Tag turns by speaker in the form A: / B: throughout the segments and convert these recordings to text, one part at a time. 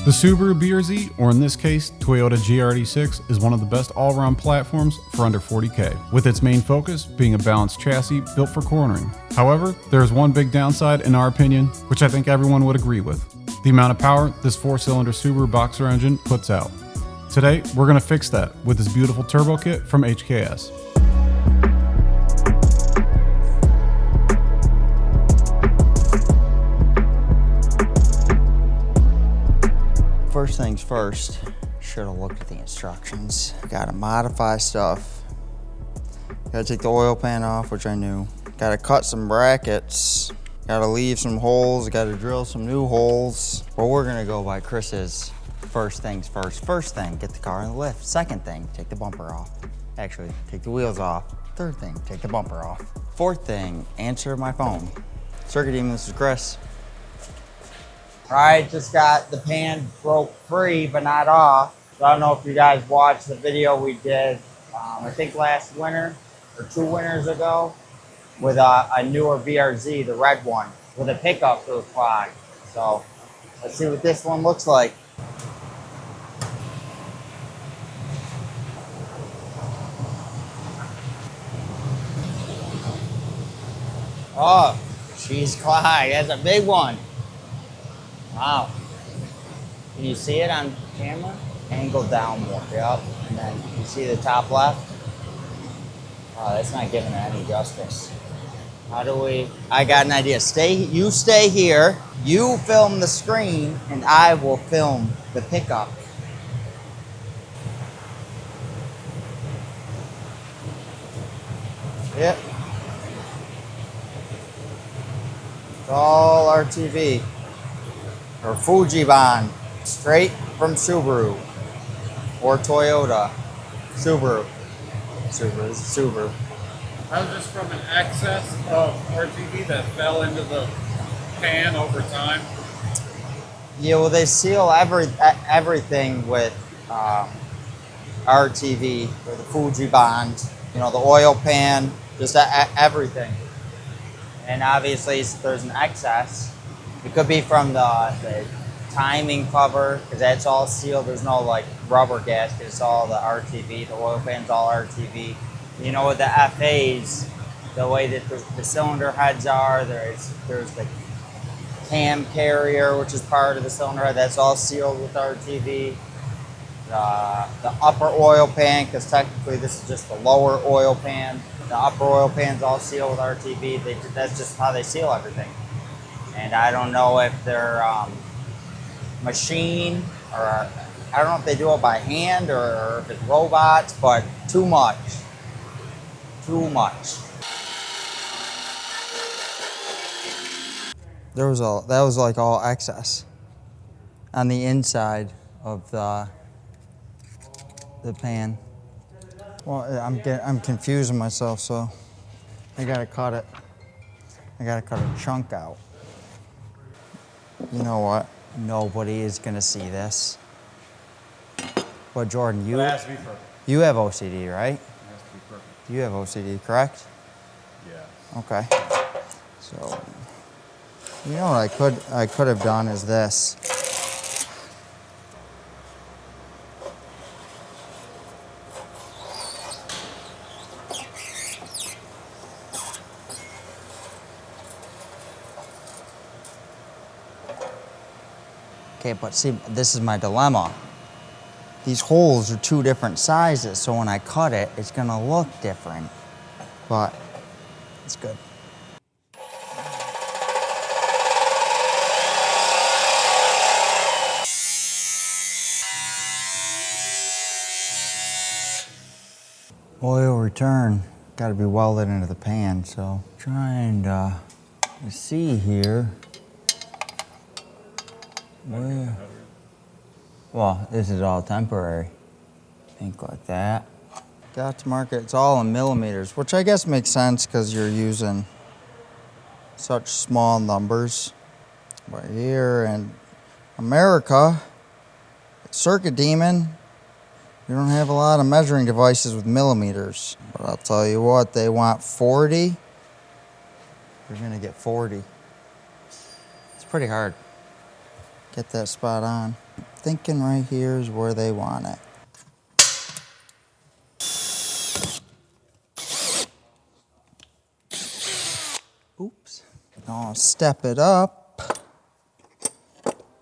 A: The Subaru BRZ, or in this case, Toyota GR86, is one of the best all-around platforms for under $40K, with its main focus being a balanced chassis built for cornering. However, there is one big downside in our opinion, which I think everyone would agree with: the amount of power this 4-cylinder Subaru boxer engine puts out. Today, we're going to fix that with this beautiful turbo kit from HKS.
B: First things first, should have looked at the instructions. Gotta modify stuff. Gotta take the oil pan off, which I knew. Gotta cut some brackets. Gotta leave some holes. Gotta drill some new holes. Well, we're gonna go by Chris's first things first. First thing, get the car in the lift. Second thing, take the bumper off. Actually, take the wheels off. Third thing, take the bumper off. Fourth thing, answer my phone. Circuit Demon, this is Chris. All right, just got the pan broke free, but not off. So I don't know if you guys watched the video we did, I think last winter or 2 winters ago, with a newer BRZ, the red one, with a pickup for the quad. So let's see what this one looks like. Oh, she's Clyde, that's a big one. Wow. Can you see it on camera? Angle down more, yep. And then you see the top left? Oh, that's not giving it any justice. How do we, I got an idea. You stay here, you film the screen, and I will film the pickup. Yep. It's all RTV. Or Fujiban, straight from Subaru or Toyota. Subaru. This is Subaru.
A: That was just from an excess of RTV that fell into the pan over time.
B: Yeah, well, they seal everything with RTV or the Fujiban. You know, the oil pan, just everything. And obviously, there's an excess. It could be from the timing cover, because that's all sealed. There's no like rubber gasket. It's all the RTV. The oil pan's all RTV. You know, with the FAs, the way that the cylinder heads are, there's the cam carrier, which is part of the cylinder head. That's all sealed with RTV. The upper oil pan, because technically this is just the lower oil pan. The upper oil pan's all sealed with RTV. That's just how they seal everything. And I don't know if they're machine, or I don't know if they do it by hand or if it's robots, but too much. Too much. That was like all excess on the inside of the pan. Well, I'm confusing myself, so I gotta cut it. I gotta cut a chunk out. You know what? Nobody is gonna see this. But Jordan, you
A: has to be perfect.
B: You have OCD, right?
A: It has to be perfect.
B: You have OCD, correct?
A: Yeah.
B: Okay. So, you know what I could have done is this. Okay, but see, this is my dilemma. These holes are 2 different sizes, so when I cut it, it's gonna look different. But it's good. Oil return, gotta be welded into the pan, so trying to see here. Well, this is all temporary. Think like that. Got to mark it. It's all in millimeters, which I guess makes sense because you're using such small numbers. But here in America, Circuit Demon, you don't have a lot of measuring devices with millimeters. But I'll tell you what, they want 40. You're gonna get 40. It's pretty hard. Get that spot on. thinking right here is where they want it. Oops. Now I'll step it up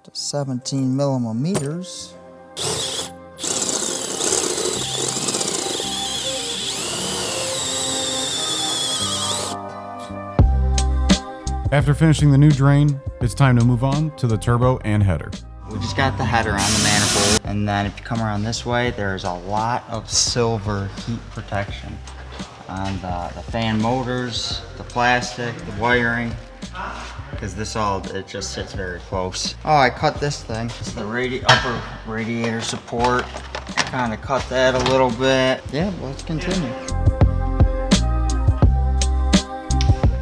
B: to 17 millimeters.
A: After finishing the new drain, it's time to move on to the turbo and header.
B: We just got the header on the manifold, and then if you come around this way, there's a lot of silver heat protection on the fan motors, the plastic, the wiring, because it just sits very close. Oh, I cut this thing. It's the upper radiator support. Kind of cut that a little bit. Yeah, let's continue.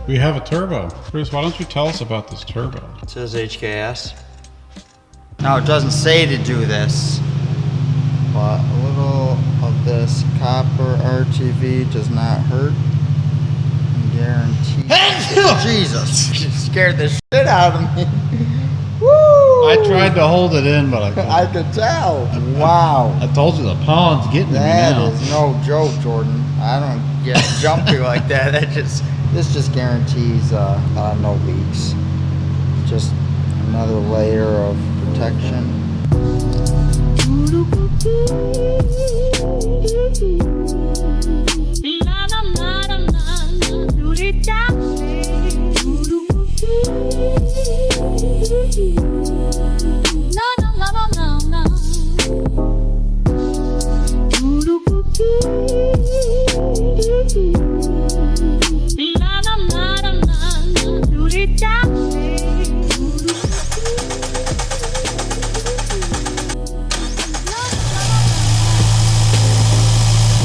A: We have a turbo. Chris, why don't you tell us about this turbo?
B: It says HKS. Now, it doesn't say to do this, but a little of this copper RTV does not hurt. Guaranteed. Jesus, you scared the shit out of me. Woo!
A: I tried to hold it in, but I couldn't.
B: I could tell. Wow.
A: I told you the pollen's getting to me now.
B: That is no joke, Jordan. I don't get jumpy like that. This just guarantees no leaks. Just another layer of protection.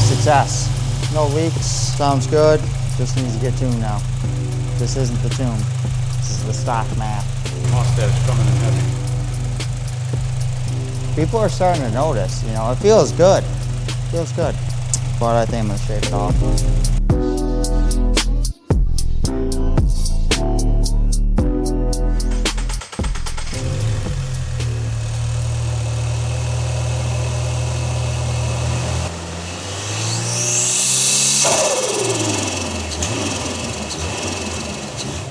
B: Success. No leaks. Sounds good. Just needs to get tuned now. This isn't the tune. This is the stock map.
A: Mustache coming in heavy.
B: People are starting to notice. You know, it feels good. Feels good. But I think I'm gonna shave it off.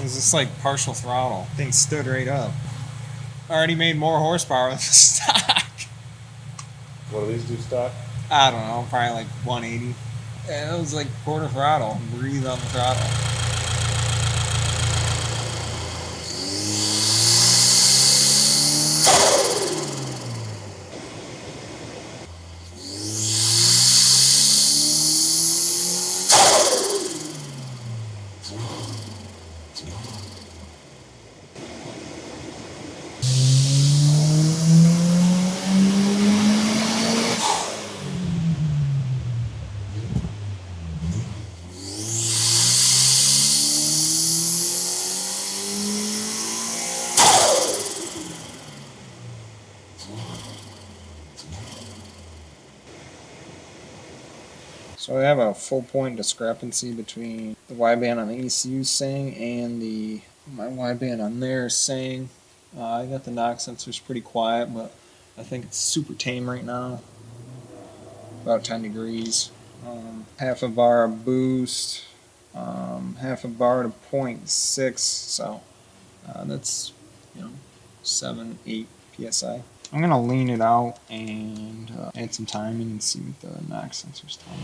C: It's like partial throttle. Thing stood right up. Already made more horsepower than the stock.
A: What do these do stock?
C: I don't know, probably like 180. Yeah, it was like quarter throttle. Breathe on the throttle. So I have a full point discrepancy between the wideband on the ECU saying and my wideband on there is saying. I got the knock sensors pretty quiet, but I think it's super tame right now. About 10 degrees. Half a bar of boost, half a bar to 0.6, so that's 7-8 psi. I'm going to lean it out and add some timing and see what the knock sensors tell me.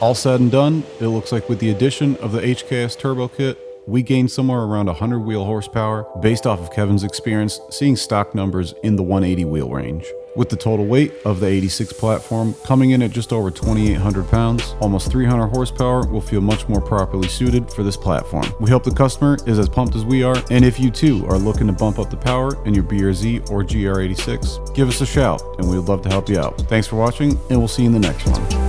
A: All said and done, it looks like with the addition of the HKS Turbo Kit, we gained somewhere around 100 wheel horsepower based off of Kevin's experience seeing stock numbers in the 180 wheel range. With the total weight of the 86 platform coming in at just over 2,800 pounds, almost 300 horsepower will feel much more properly suited for this platform. We hope the customer is as pumped as we are, and if you too are looking to bump up the power in your BRZ or GR86, give us a shout and we would love to help you out. Thanks for watching, and we'll see you in the next one.